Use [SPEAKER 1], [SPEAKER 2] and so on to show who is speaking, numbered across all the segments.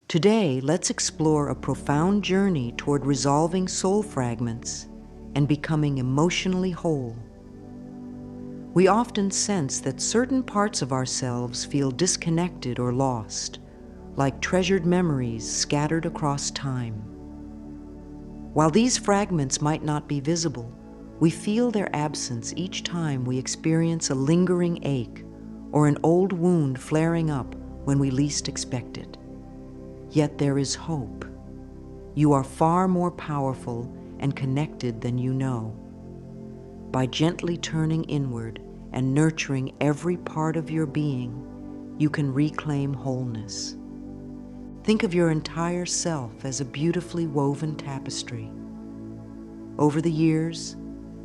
[SPEAKER 1] Today, let's explore a profound journey toward resolving soul fragments and becoming emotionally whole. We often sense that certain parts of ourselves feel disconnected or lost, like treasured memories scattered across time. While these fragments might not be visible, we feel their absence each time we experience a lingering ache or an old wound flaring up when we least expect it. Yet there is hope. You are far more powerful and connected than you know. By gently turning inward and nurturing every part of your being, you can reclaim wholeness. Think of your entire self as a beautifully woven tapestry. Over the years,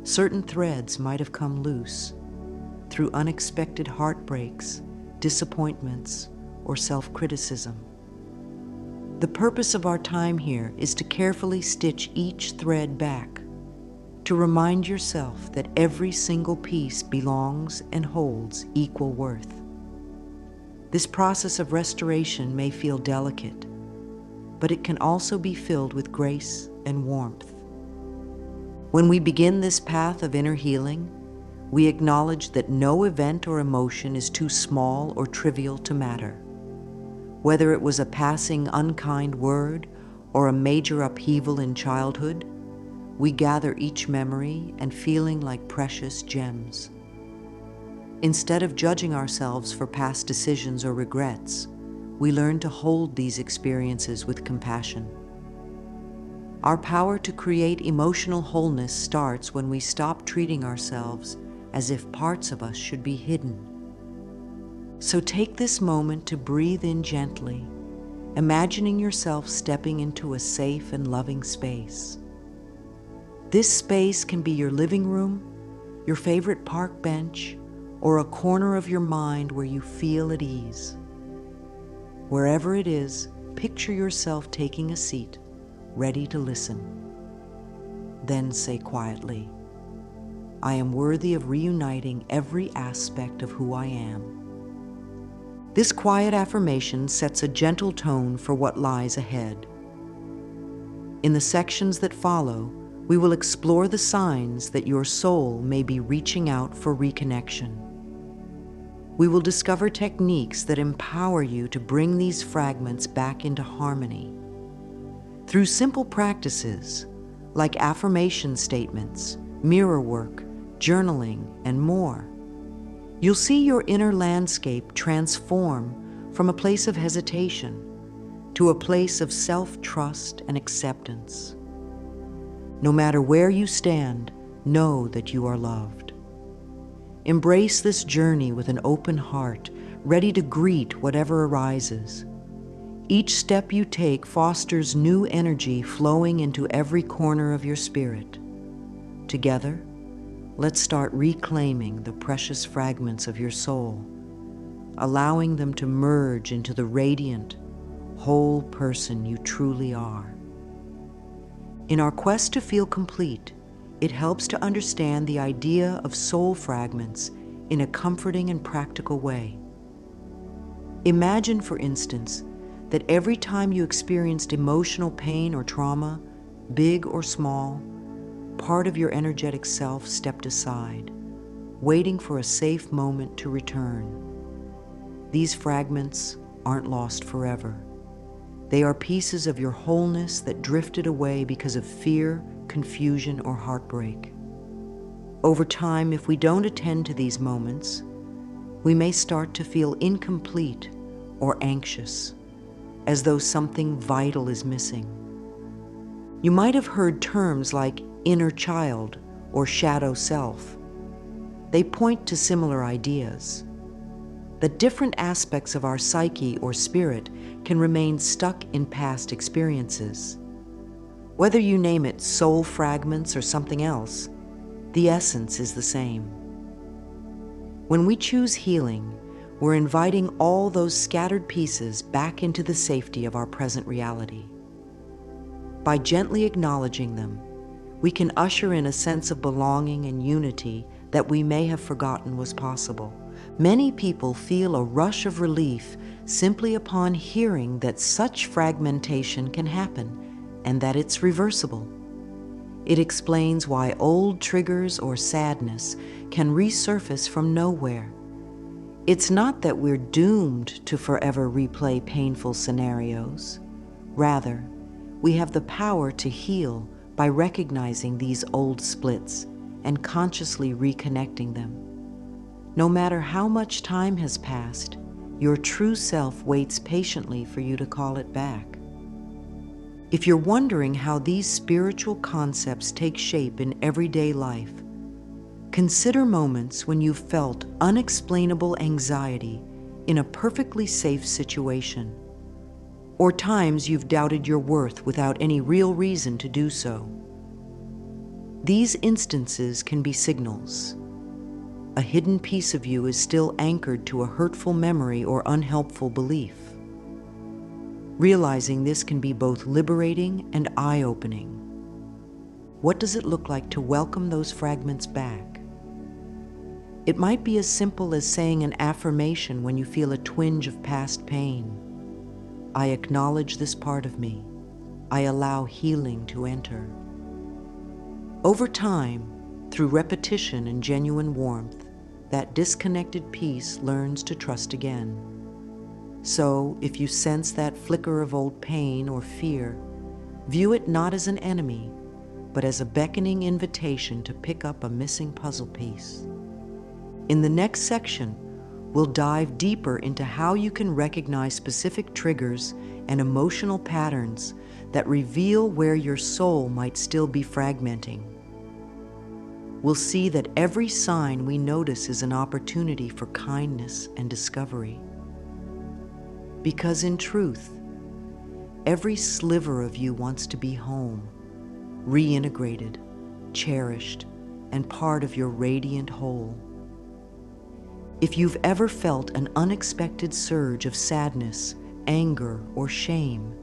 [SPEAKER 1] certain threads might have come loose through unexpected heartbreaks, disappointments, or self-criticism. The purpose of our time here is to carefully stitch each thread back, to remind yourself that every single piece belongs and holds equal worth. This process of restoration may feel delicate, but it can also be filled with grace and warmth. When we begin this path of inner healing, we acknowledge that no event or emotion is too small or trivial to matter. Whether it was a passing unkind word or a major upheaval in childhood, we gather each memory and feeling like precious gems. Instead of judging ourselves for past decisions or regrets, we learn to hold these experiences with compassion. Our power to create emotional wholeness starts when we stop treating ourselves as if parts of us should be hidden. So take this moment to breathe in gently, imagining yourself stepping into a safe and loving space. This space can be your living room, your favorite park bench, or a corner of your mind where you feel at ease. Wherever it is, picture yourself taking a seat, ready to listen. Then say quietly, "I am worthy of reuniting every aspect of who I am." This quiet affirmation sets a gentle tone for what lies ahead. In the sections that follow, we will explore the signs that your soul may be reaching out for reconnection. We will discover techniques that empower you to bring these fragments back into harmony. Through simple practices like affirmation statements, mirror work, journaling, and more, you'll see your inner landscape transform from a place of hesitation to a place of self-trust and acceptance. No matter where you stand, know that you are loved. Embrace this journey with an open heart, ready to greet whatever arises. Each step you take fosters new energy flowing into every corner of your spirit. Together, let's start reclaiming the precious fragments of your soul, allowing them to merge into the radiant, whole person you truly are. In our quest to feel complete, it helps to understand the idea of soul fragments in a comforting and practical way. Imagine, for instance, that every time you experienced emotional pain or trauma, big or small, part of your energetic self stepped aside, waiting for a safe moment to return. These fragments aren't lost forever. They are pieces of your wholeness that drifted away because of fear, confusion, or heartbreak. Over time, if we don't attend to these moments, we may start to feel incomplete or anxious, as though something vital is missing. You might have heard terms like inner child or shadow self. They point to similar ideas. That different aspects of our psyche or spirit can remain stuck in past experiences. Whether you name it soul fragments or something else, the essence is the same. When we choose healing, we're inviting all those scattered pieces back into the safety of our present reality. By gently acknowledging them, we can usher in a sense of belonging and unity that we may have forgotten was possible. Many people feel a rush of relief simply upon hearing that such fragmentation can happen and that it's reversible. It explains why old triggers or sadness can resurface from nowhere. It's not that we're doomed to forever replay painful scenarios. Rather, we have the power to heal by recognizing these old splits and consciously reconnecting them. No matter how much time has passed, your true self waits patiently for you to call it back. If you're wondering how these spiritual concepts take shape in everyday life, consider moments when you've felt unexplainable anxiety in a perfectly safe situation, or times you've doubted your worth without any real reason to do so. These instances can be signals. A hidden piece of you is still anchored to a hurtful memory or unhelpful belief. Realizing this can be both liberating and eye-opening. What does it look like to welcome those fragments back? It might be as simple as saying an affirmation when you feel a twinge of past pain. I acknowledge this part of me. I allow healing to enter. Over time, through repetition and genuine warmth, that disconnected piece learns to trust again. So, if you sense that flicker of old pain or fear, view it not as an enemy, but as a beckoning invitation to pick up a missing puzzle piece. In the next section, we'll dive deeper into how you can recognize specific triggers and emotional patterns that reveal where your soul might still be fragmenting. We'll see that every sign we notice is an opportunity for kindness and discovery. Because in truth, every sliver of you wants to be home, reintegrated, cherished, and part of your radiant whole. If you've ever felt an unexpected surge of sadness, anger, or shame,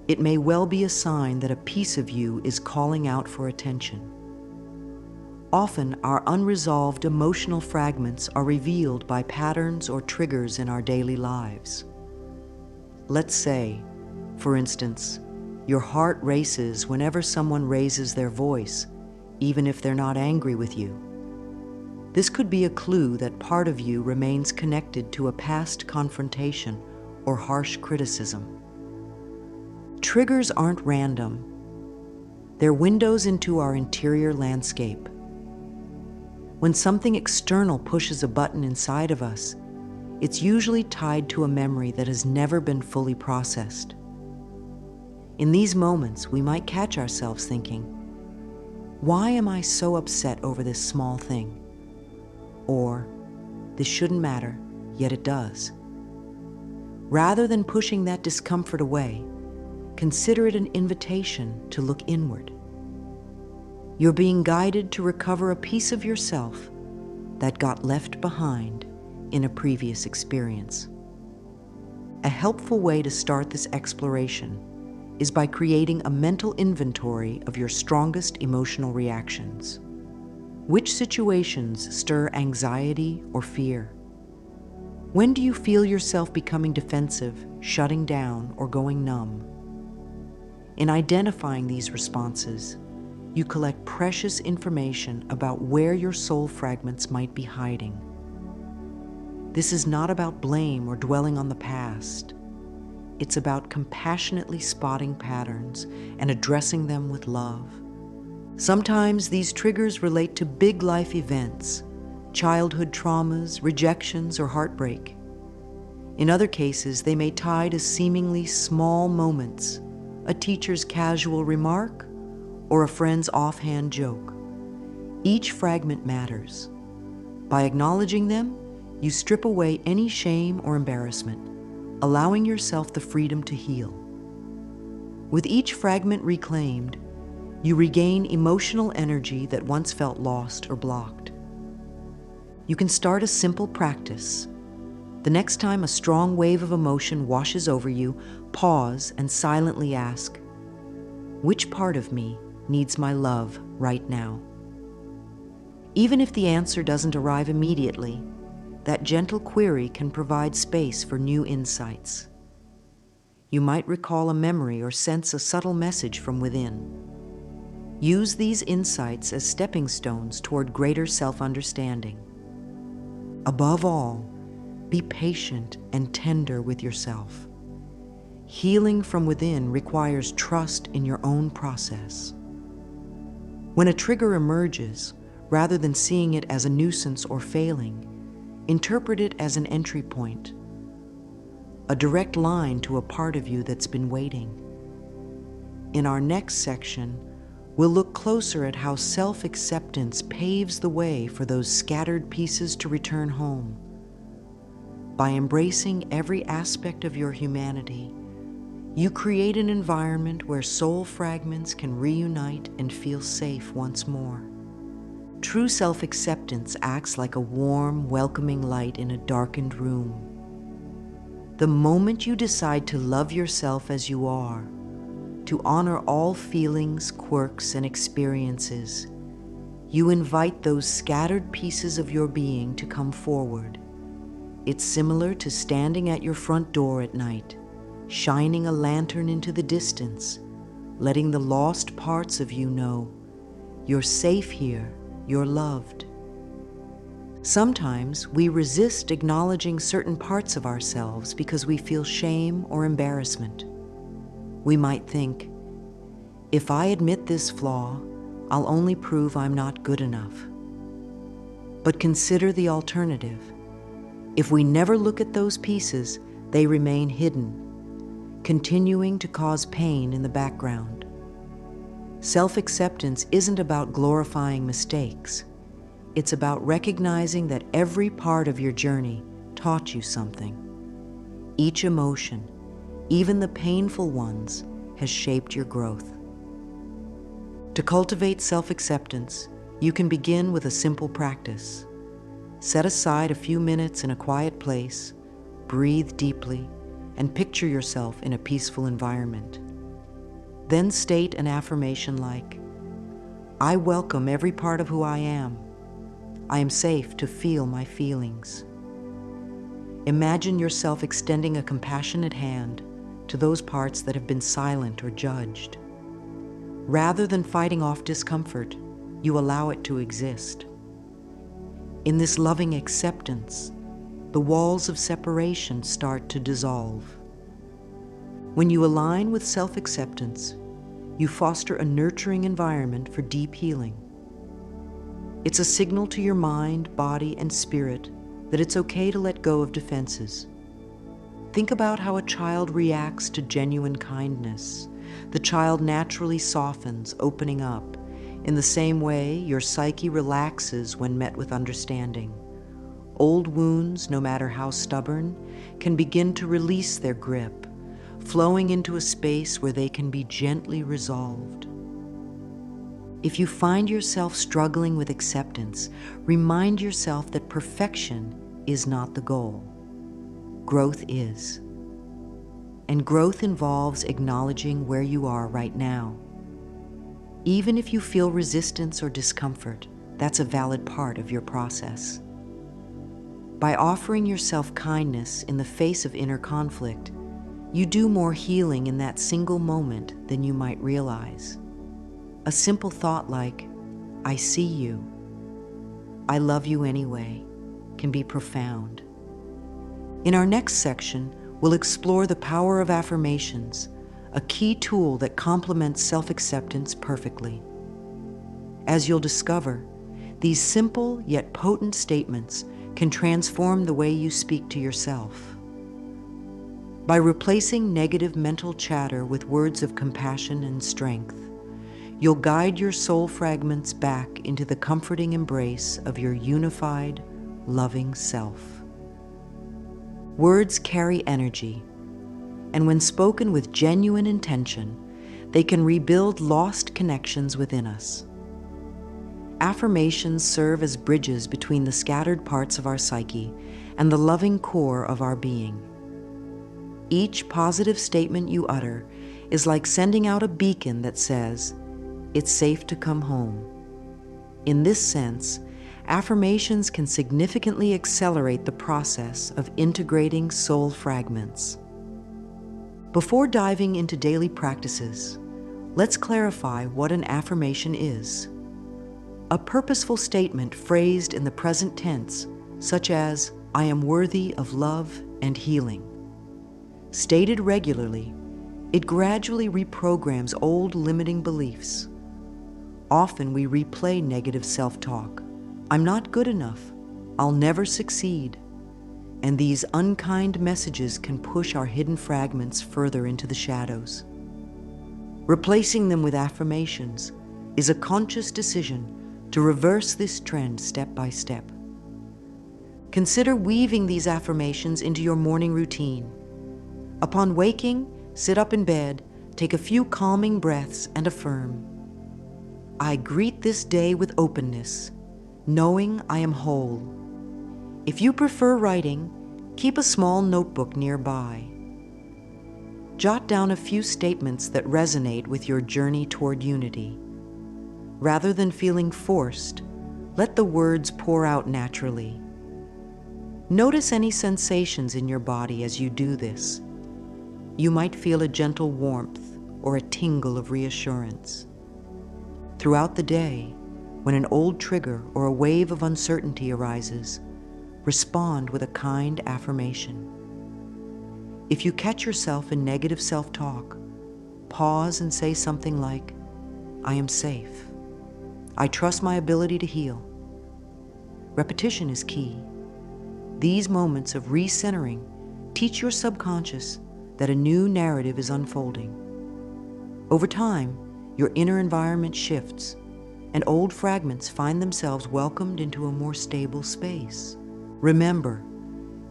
[SPEAKER 1] it may well be a sign that a piece of you is calling out for attention. Often, our unresolved emotional fragments are revealed by patterns or triggers in our daily lives. Let's say, for instance, your heart races whenever someone raises their voice, even if they're not angry with you. This could be a clue that part of you remains connected to a past confrontation or harsh criticism. Triggers aren't random. They're windows into our interior landscape. When something external pushes a button inside of us, it's usually tied to a memory that has never been fully processed. In these moments, we might catch ourselves thinking, "Why am I so upset over this small thing?" Or, "This shouldn't matter, yet it does." Rather than pushing that discomfort away, consider it an invitation to look inward. You're being guided to recover a piece of yourself that got left behind in a previous experience. A helpful way to start this exploration is by creating a mental inventory of your strongest emotional reactions. Which situations stir anxiety or fear? When do you feel yourself becoming defensive, shutting down, or going numb? In identifying these responses, you collect precious information about where your soul fragments might be hiding. This is not about blame or dwelling on the past. It's about compassionately spotting patterns and addressing them with love. Sometimes these triggers relate to big life events, childhood traumas, rejections, or heartbreak. In other cases, they may tie to seemingly small moments, a teacher's casual remark, or a friend's offhand joke. Each fragment matters. By acknowledging them, you strip away any shame or embarrassment, allowing yourself the freedom to heal. With each fragment reclaimed, you regain emotional energy that once felt lost or blocked. You can start a simple practice. The next time a strong wave of emotion washes over you, pause and silently ask, "Which part of me needs my love right now?" Even if the answer doesn't arrive immediately, that gentle query can provide space for new insights. You might recall a memory or sense a subtle message from within. Use these insights as stepping stones toward greater self-understanding. Above all, be patient and tender with yourself. Healing from within requires trust in your own process. When a trigger emerges, rather than seeing it as a nuisance or failing, interpret it as an entry point, a direct line to a part of you that's been waiting. In our next section, we'll look closer at how self-acceptance paves the way for those scattered pieces to return home. By embracing every aspect of your humanity, you create an environment where soul fragments can reunite and feel safe once more. True self-acceptance acts like a warm, welcoming light in a darkened room. The moment you decide to love yourself as you are, to honor all feelings, quirks, and experiences, you invite those scattered pieces of your being to come forward. It's similar to standing at your front door at night, shining a lantern into the distance, letting the lost parts of you know, you're safe here, you're loved. Sometimes we resist acknowledging certain parts of ourselves because we feel shame or embarrassment. We might think, if I admit this flaw, I'll only prove I'm not good enough. But consider the alternative. If we never look at those pieces, they remain hidden, continuing to cause pain in the background. Self-acceptance isn't about glorifying mistakes. It's about recognizing that every part of your journey taught you something. Each emotion, even the painful ones, has shaped your growth. To cultivate self-acceptance, you can begin with a simple practice. Set aside a few minutes in a quiet place, breathe deeply, and picture yourself in a peaceful environment. Then state an affirmation like, I welcome every part of who I am. I am safe to feel my feelings. Imagine yourself extending a compassionate hand to those parts that have been silent or judged. Rather than fighting off discomfort, you allow it to exist. In this loving acceptance, the walls of separation start to dissolve. When you align with self-acceptance, you foster a nurturing environment for deep healing. It's a signal to your mind, body, and spirit that it's okay to let go of defenses. Think about how a child reacts to genuine kindness. The child naturally softens, opening up. In the same way, your psyche relaxes when met with understanding. Old wounds, no matter how stubborn, can begin to release their grip, flowing into a space where they can be gently resolved. If you find yourself struggling with acceptance, remind yourself that perfection is not the goal. Growth is. And growth involves acknowledging where you are right now. Even if you feel resistance or discomfort, that's a valid part of your process. By offering yourself kindness in the face of inner conflict, you do more healing in that single moment than you might realize. A simple thought like, I see you, I love you anyway, can be profound. In our next section, we'll explore the power of affirmations, a key tool that complements self-acceptance perfectly. As you'll discover, these simple yet potent statements can transform the way you speak to yourself. By replacing negative mental chatter with words of compassion and strength, you'll guide your soul fragments back into the comforting embrace of your unified, loving self. Words carry energy, and when spoken with genuine intention, they can rebuild lost connections within us. Affirmations serve as bridges between the scattered parts of our psyche and the loving core of our being. Each positive statement you utter is like sending out a beacon that says, it's safe to come home. In this sense, affirmations can significantly accelerate the process of integrating soul fragments. Before diving into daily practices, let's clarify what an affirmation is. A purposeful statement phrased in the present tense, such as, "I am worthy of love and healing." Stated regularly, it gradually reprograms old limiting beliefs. Often we replay negative self-talk. "I'm not good enough. I'll never succeed." And these unkind messages can push our hidden fragments further into the shadows. Replacing them with affirmations is a conscious decision to reverse this trend step by step. Consider weaving these affirmations into your morning routine. Upon waking, sit up in bed, take a few calming breaths, and affirm, "I greet this day with openness, knowing I am whole." If you prefer writing, keep a small notebook nearby. Jot down a few statements that resonate with your journey toward unity. Rather than feeling forced, let the words pour out naturally. Notice any sensations in your body as you do this. You might feel a gentle warmth or a tingle of reassurance. Throughout the day, when an old trigger or a wave of uncertainty arises, respond with a kind affirmation. If you catch yourself in negative self-talk, pause and say something like, "I am safe. I trust my ability to heal." Repetition is key. These moments of recentering teach your subconscious that a new narrative is unfolding. Over time, your inner environment shifts, and old fragments find themselves welcomed into a more stable space. Remember,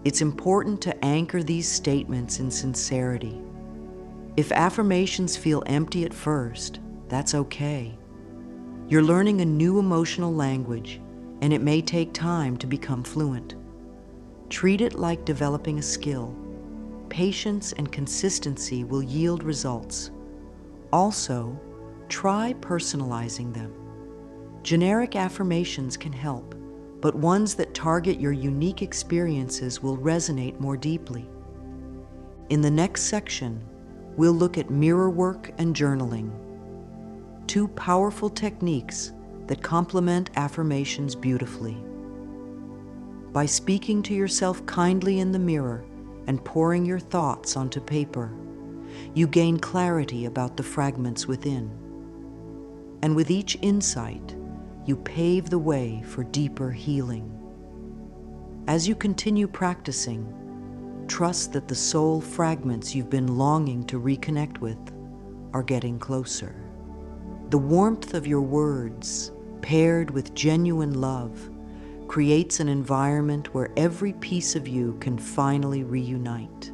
[SPEAKER 1] it's important to anchor these statements in sincerity. If affirmations feel empty at first, that's okay. You're learning a new emotional language, and it may take time to become fluent. Treat it like developing a skill. Patience and consistency will yield results. Also, try personalizing them. Generic affirmations can help, but ones that target your unique experiences will resonate more deeply. In the next section, we'll look at mirror work and journaling, two powerful techniques that complement affirmations beautifully. By speaking to yourself kindly in the mirror and pouring your thoughts onto paper, you gain clarity about the fragments within. And with each insight, you pave the way for deeper healing. As you continue practicing, trust that the soul fragments you've been longing to reconnect with are getting closer. The warmth of your words, paired with genuine love, creates an environment where every piece of you can finally reunite.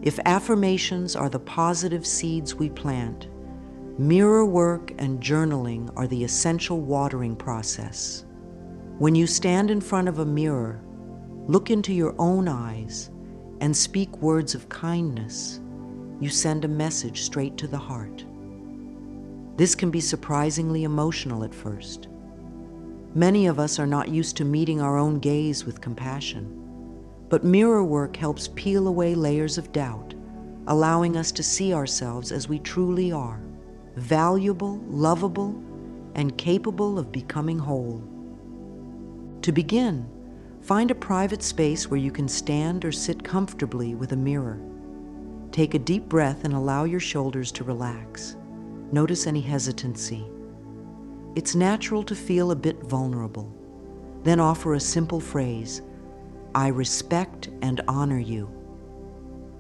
[SPEAKER 1] If affirmations are the positive seeds we plant, mirror work and journaling are the essential watering process. When you stand in front of a mirror, look into your own eyes and speak words of kindness. You send a message straight to the heart. This can be surprisingly emotional at first. Many of us are not used to meeting our own gaze with compassion, but mirror work helps peel away layers of doubt, allowing us to see ourselves as we truly are, valuable, lovable, and capable of becoming whole. To begin, find a private space where you can stand or sit comfortably with a mirror. Take a deep breath and allow your shoulders to relax. Notice any hesitancy. It's natural to feel a bit vulnerable. Then offer a simple phrase, "I respect and honor you."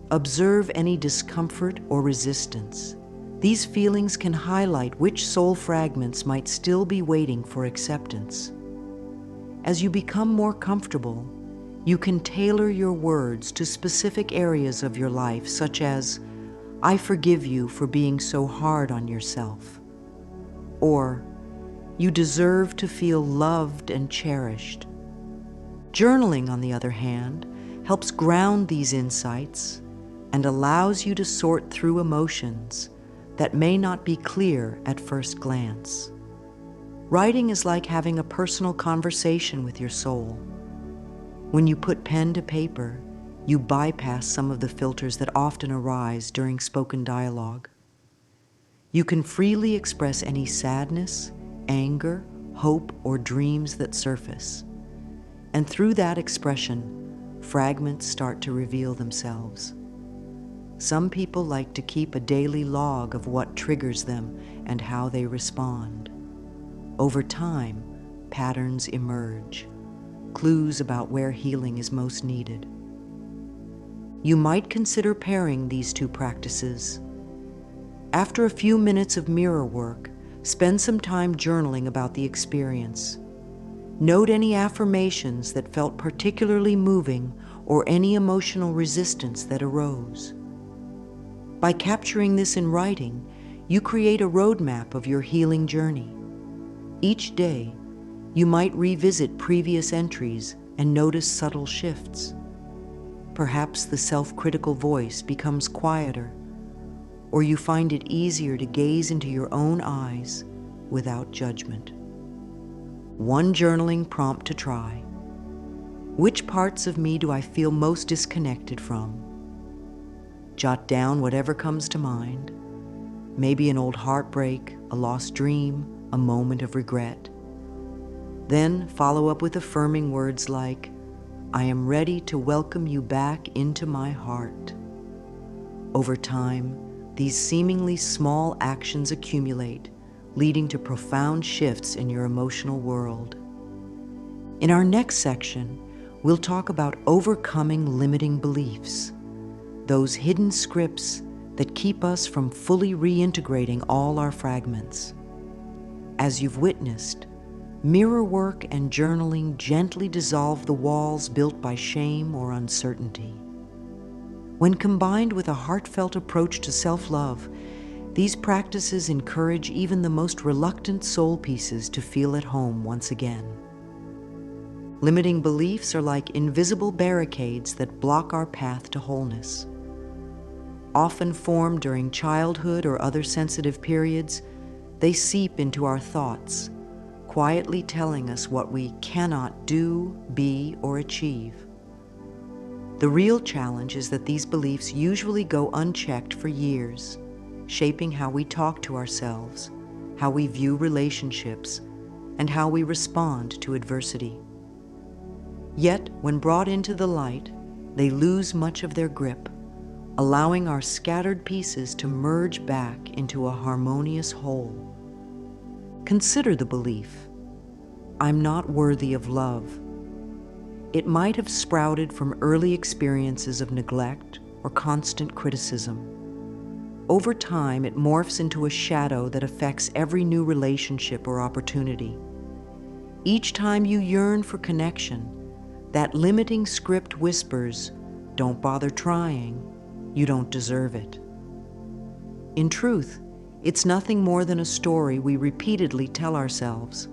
[SPEAKER 1] Observe any discomfort or resistance. These feelings can highlight which soul fragments might still be waiting for acceptance. As you become more comfortable, you can tailor your words to specific areas of your life, such as, "I forgive you for being so hard on yourself," or "You deserve to feel loved and cherished." Journaling, on the other hand, helps ground these insights and allows you to sort through emotions that may not be clear at first glance. Writing is like having a personal conversation with your soul. When you put pen to paper, you bypass some of the filters that often arise during spoken dialogue. You can freely express any sadness, anger, hope, or dreams that surface. And through that expression, fragments start to reveal themselves. Some people like to keep a daily log of what triggers them and how they respond. Over time, patterns emerge, clues about where healing is most needed. You might consider pairing these two practices. After a few minutes of mirror work, spend some time journaling about the experience. Note any affirmations that felt particularly moving or any emotional resistance that arose. By capturing this in writing, you create a roadmap of your healing journey. Each day, you might revisit previous entries and notice subtle shifts. Perhaps the self-critical voice becomes quieter, or you find it easier to gaze into your own eyes without judgment. One journaling prompt to try. Which parts of me do I feel most disconnected from? Jot down whatever comes to mind. Maybe an old heartbreak, a lost dream, a moment of regret. Then follow up with affirming words like, I am ready to welcome you back into my heart. Over time, these seemingly small actions accumulate, leading to profound shifts in your emotional world. In our next section, we'll talk about overcoming limiting beliefs, those hidden scripts that keep us from fully reintegrating all our fragments. As you've witnessed, mirror work and journaling gently dissolve the walls built by shame or uncertainty. When combined with a heartfelt approach to self-love, these practices encourage even the most reluctant soul pieces to feel at home once again. Limiting beliefs are like invisible barricades that block our path to wholeness. Often formed during childhood or other sensitive periods, they seep into our thoughts, quietly telling us what we cannot do, be, or achieve. The real challenge is that these beliefs usually go unchecked for years, shaping how we talk to ourselves, how we view relationships, and how we respond to adversity. Yet, when brought into the light, they lose much of their grip, allowing our scattered pieces to merge back into a harmonious whole. Consider the belief, I'm not worthy of love. It might have sprouted from early experiences of neglect or constant criticism. Over time, it morphs into a shadow that affects every new relationship or opportunity. Each time you yearn for connection, that limiting script whispers, don't bother trying, you don't deserve it. In truth, it's nothing more than a story we repeatedly tell ourselves.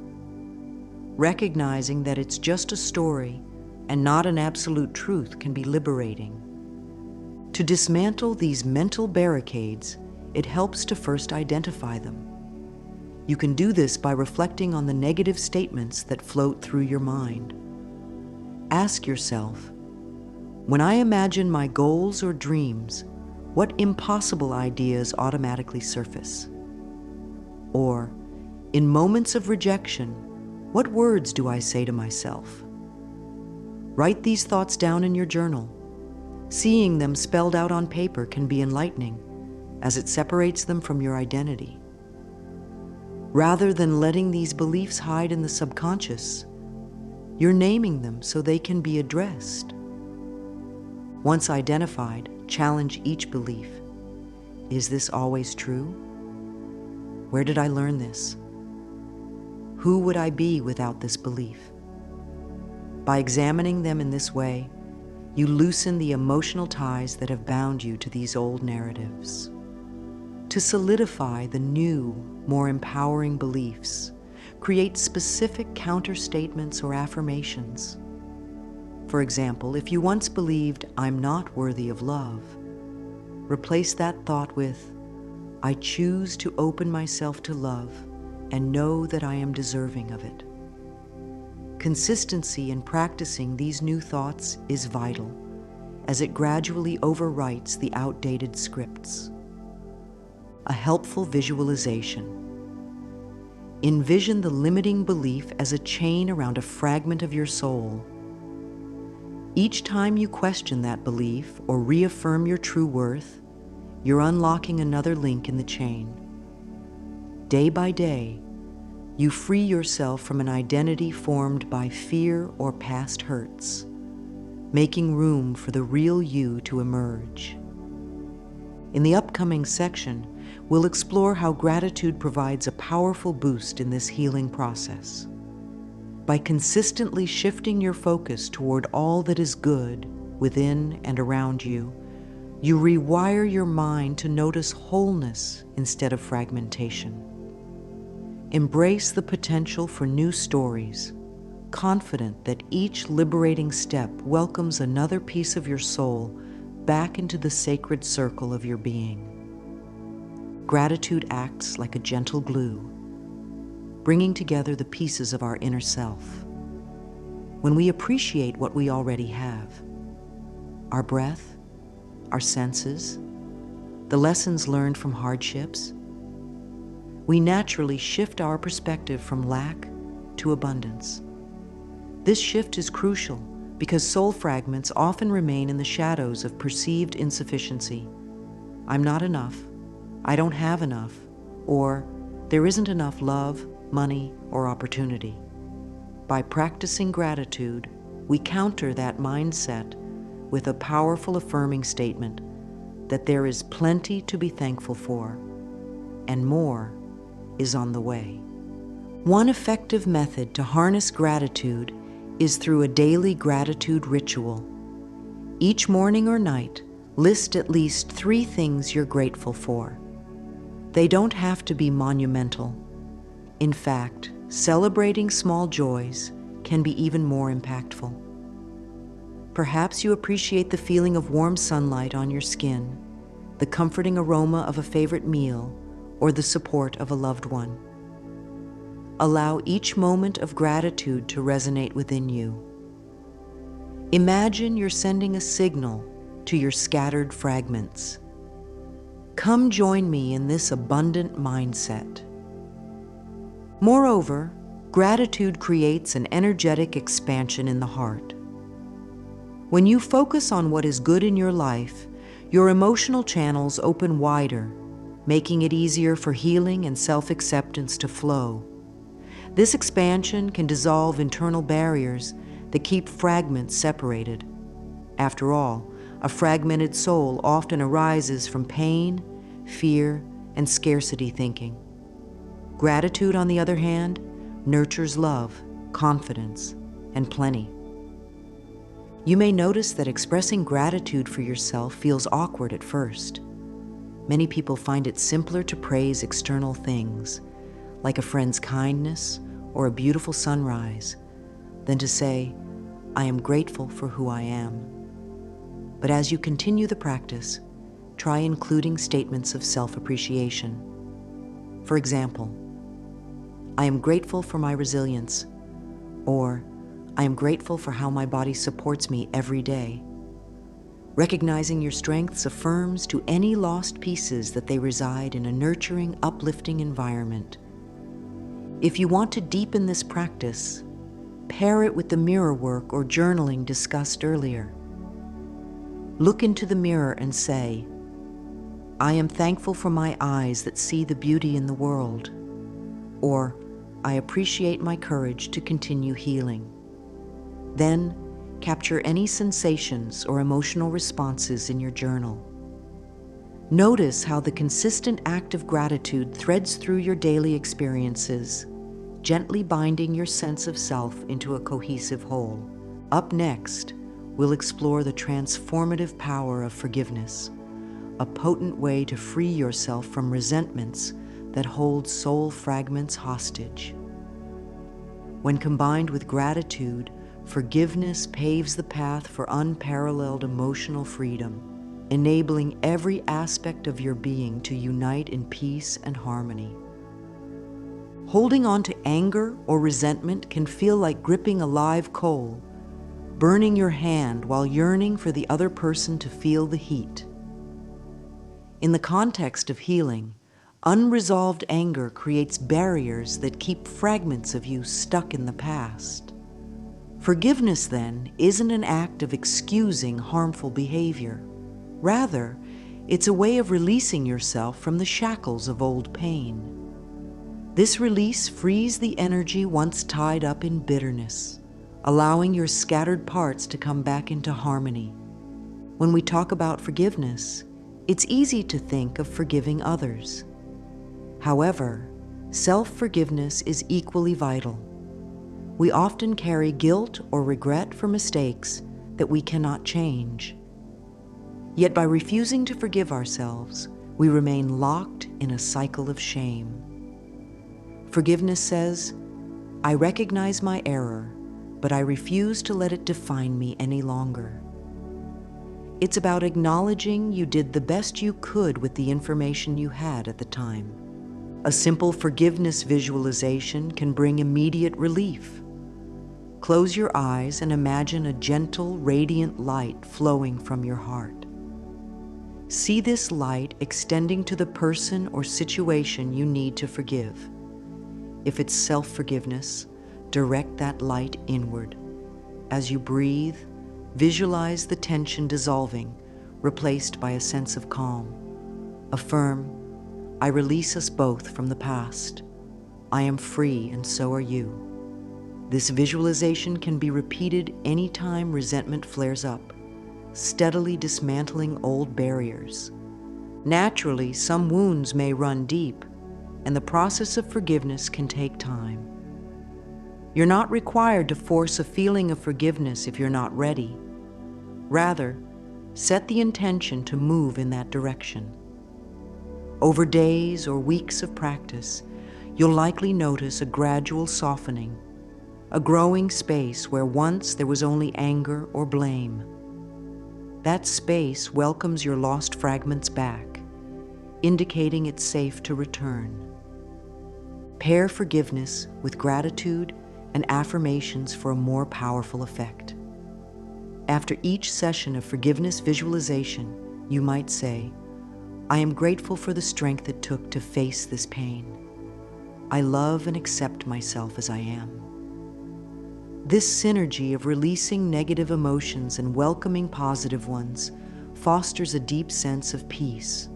[SPEAKER 1] Recognizing that it's just a story and not an absolute truth can be liberating. To dismantle these mental barricades, it helps to first identify them. You can do this by reflecting on the negative statements that float through your mind. Ask yourself, when I imagine my goals or dreams, what impossible ideas automatically surface? Or, in moments of rejection, what words do I say to myself? Write these thoughts down in your journal. Seeing them spelled out on paper can be enlightening, as it separates them from your identity. Rather than letting these beliefs hide in the subconscious, you're naming them so they can be addressed. Once identified, challenge each belief. Is this always true? Where did I learn this? Who would I be without this belief? By examining them in this way, you loosen the emotional ties that have bound you to these old narratives. To solidify the new, more empowering beliefs, create specific counter-statements or affirmations. For example, if you once believed, I'm not worthy of love, replace that thought with, I choose to open myself to love and know that I am deserving of it. Consistency in practicing these new thoughts is vital, as it gradually overwrites the outdated scripts. A helpful visualization. Envision the limiting belief as a chain around a fragment of your soul. Each time you question that belief or reaffirm your true worth, you're unlocking another link in the chain. Day by day, you free yourself from an identity formed by fear or past hurts, making room for the real you to emerge. In the upcoming section, we'll explore how gratitude provides a powerful boost in this healing process. By consistently shifting your focus toward all that is good within and around you, you rewire your mind to notice wholeness instead of fragmentation. Embrace the potential for new stories, confident that each liberating step welcomes another piece of your soul back into the sacred circle of your being. Gratitude acts like a gentle glue, bringing together the pieces of our inner self. When we appreciate what we already have, our breath, our senses, the lessons learned from hardships, we naturally shift our perspective from lack to abundance. This shift is crucial because soul fragments often remain in the shadows of perceived insufficiency. I'm not enough, I don't have enough, or there isn't enough love, money, or opportunity. By practicing gratitude, we counter that mindset with a powerful affirming statement that there is plenty to be thankful for, and more is on the way. One effective method to harness gratitude is through a daily gratitude ritual. Each morning or night, list at least 3 things you're grateful for. They don't have to be monumental. In fact, celebrating small joys can be even more impactful. Perhaps you appreciate the feeling of warm sunlight on your skin, the comforting aroma of a favorite meal, or the support of a loved one. Allow each moment of gratitude to resonate within you. Imagine you're sending a signal to your scattered fragments. Come join me in this abundant mindset. Moreover, gratitude creates an energetic expansion in the heart. When you focus on what is good in your life, your emotional channels open wider, making it easier for healing and self-acceptance to flow. This expansion can dissolve internal barriers that keep fragments separated. After all, a fragmented soul often arises from pain, fear, and scarcity thinking. Gratitude, on the other hand, nurtures love, confidence, and plenty. You may notice that expressing gratitude for yourself feels awkward at first. Many people find it simpler to praise external things, like a friend's kindness or a beautiful sunrise, than to say, I am grateful for who I am. But as you continue the practice, try including statements of self-appreciation. For example, I am grateful for my resilience, or I am grateful for how my body supports me every day. Recognizing your strengths affirms to any lost pieces that they reside in a nurturing, uplifting environment. If you want to deepen this practice, pair it with the mirror work or journaling discussed earlier. Look into the mirror and say, I am thankful for my eyes that see the beauty in the world, or I appreciate my courage to continue healing. Then, capture any sensations or emotional responses in your journal. Notice how the consistent act of gratitude threads through your daily experiences, gently binding your sense of self into a cohesive whole. Up next, we'll explore the transformative power of forgiveness, a potent way to free yourself from resentments that hold soul fragments hostage. When combined with gratitude, forgiveness paves the path for unparalleled emotional freedom, enabling every aspect of your being to unite in peace and harmony. Holding on to anger or resentment can feel like gripping a live coal, burning your hand while yearning for the other person to feel the heat. In the context of healing, unresolved anger creates barriers that keep fragments of you stuck in the past. Forgiveness, then, isn't an act of excusing harmful behavior. Rather, it's a way of releasing yourself from the shackles of old pain. This release frees the energy once tied up in bitterness, allowing your scattered parts to come back into harmony. When we talk about forgiveness, it's easy to think of forgiving others. However, self-forgiveness is equally vital. We often carry guilt or regret for mistakes that we cannot change. Yet by refusing to forgive ourselves, we remain locked in a cycle of shame. Forgiveness says, I recognize my error, but I refuse to let it define me any longer. It's about acknowledging you did the best you could with the information you had at the time. A simple forgiveness visualization can bring immediate relief. Close your eyes and imagine a gentle, radiant light flowing from your heart. See this light extending to the person or situation you need to forgive. If it's self-forgiveness, direct that light inward. As you breathe, visualize the tension dissolving, replaced by a sense of calm. Affirm, I release us both from the past. I am free and so are you. This visualization can be repeated anytime resentment flares up, steadily dismantling old barriers. Naturally, some wounds may run deep, and the process of forgiveness can take time. You're not required to force a feeling of forgiveness if you're not ready. Rather, set the intention to move in that direction. Over days or weeks of practice, you'll likely notice a gradual softening, a growing space where once there was only anger or blame. That space welcomes your lost fragments back, indicating it's safe to return. Pair forgiveness with gratitude and affirmations for a more powerful effect. After each session of forgiveness visualization, you might say, I am grateful for the strength it took to face this pain. I love and accept myself as I am. This synergy of releasing negative emotions and welcoming positive ones fosters a deep sense of peace.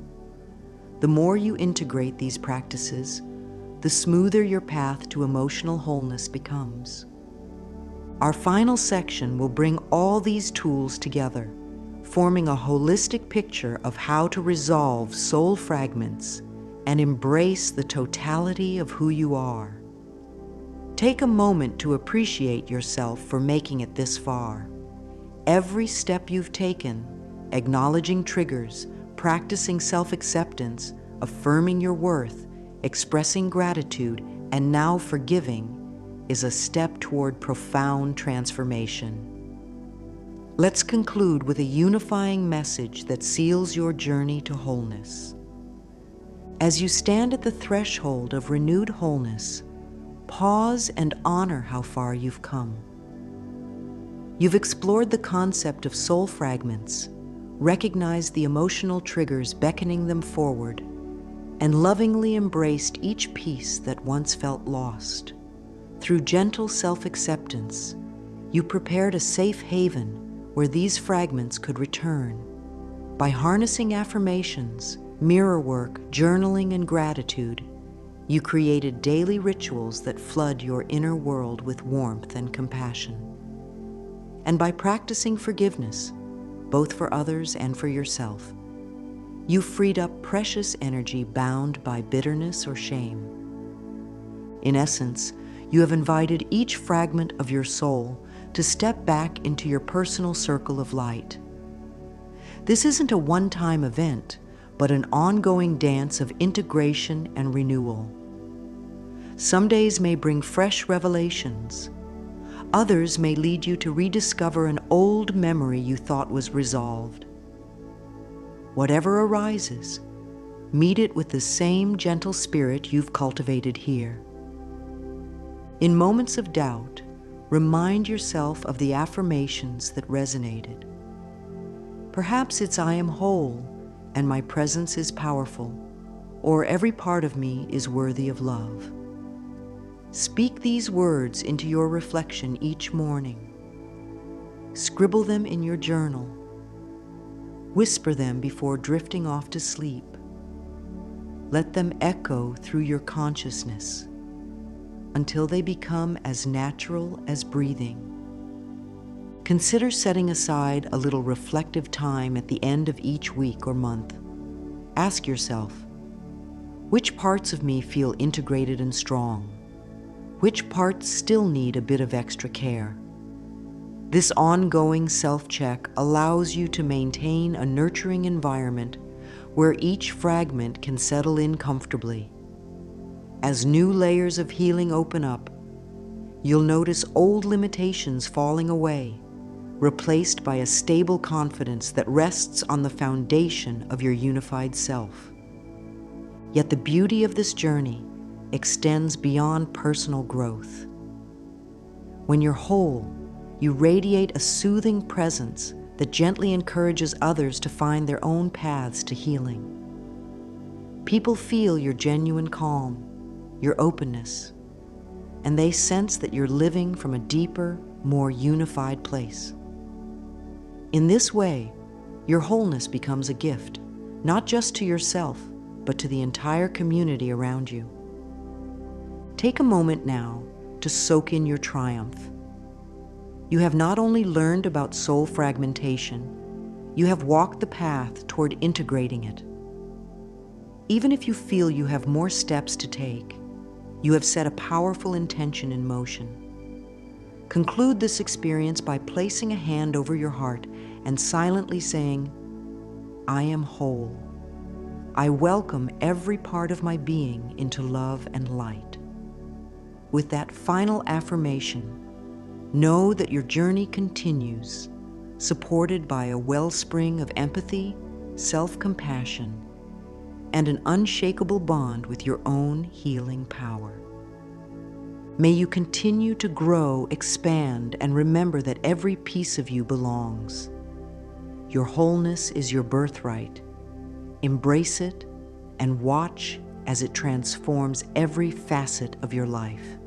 [SPEAKER 1] The more you integrate these practices, the smoother your path to emotional wholeness becomes. Our final section will bring all these tools together, forming a holistic picture of how to resolve soul fragments and embrace the totality of who you are. Take a moment to appreciate yourself for making it this far. Every step you've taken, acknowledging triggers, practicing self-acceptance, affirming your worth, expressing gratitude, and now forgiving, is a step toward profound transformation. Let's conclude with a unifying message that seals your journey to wholeness. As you stand at the threshold of renewed wholeness, pause and honor how far you've come. You've explored the concept of soul fragments, recognized the emotional triggers beckoning them forward, and lovingly embraced each piece that once felt lost. Through gentle self-acceptance, you prepared a safe haven where these fragments could return. By harnessing affirmations, mirror work, journaling, and gratitude, you created daily rituals that flood your inner world with warmth and compassion. And by practicing forgiveness, both for others and for yourself, you freed up precious energy bound by bitterness or shame. In essence, you have invited each fragment of your soul to step back into your personal circle of light. This isn't a one-time event, but an ongoing dance of integration and renewal. Some days may bring fresh revelations. Others may lead you to rediscover an old memory you thought was resolved. Whatever arises, meet it with the same gentle spirit you've cultivated here. In moments of doubt, remind yourself of the affirmations that resonated. Perhaps it's "I am whole and my presence is powerful," or "every part of me is worthy of love." Speak these words into your reflection each morning. Scribble them in your journal. Whisper them before drifting off to sleep. Let them echo through your consciousness until they become as natural as breathing. Consider setting aside a little reflective time at the end of each week or month. Ask yourself, which parts of me feel integrated and strong? Which parts still need a bit of extra care? This ongoing self-check allows you to maintain a nurturing environment where each fragment can settle in comfortably. As new layers of healing open up, you'll notice old limitations falling away, replaced by a stable confidence that rests on the foundation of your unified self. Yet the beauty of this journey extends beyond personal growth. When you're whole, you radiate a soothing presence that gently encourages others to find their own paths to healing. People feel your genuine calm, your openness, and they sense that you're living from a deeper, more unified place. In this way, your wholeness becomes a gift, not just to yourself, but to the entire community around you. Take a moment now to soak in your triumph. You have not only learned about soul fragmentation, you have walked the path toward integrating it. Even if you feel you have more steps to take, you have set a powerful intention in motion. Conclude this experience by placing a hand over your heart and silently saying, "I am whole. I welcome every part of my being into love and light." With that final affirmation, know that your journey continues, supported by a wellspring of empathy, self-compassion, and an unshakable bond with your own healing power. May you continue to grow, expand, and remember that every piece of you belongs. Your wholeness is your birthright. Embrace it and watch as it transforms every facet of your life.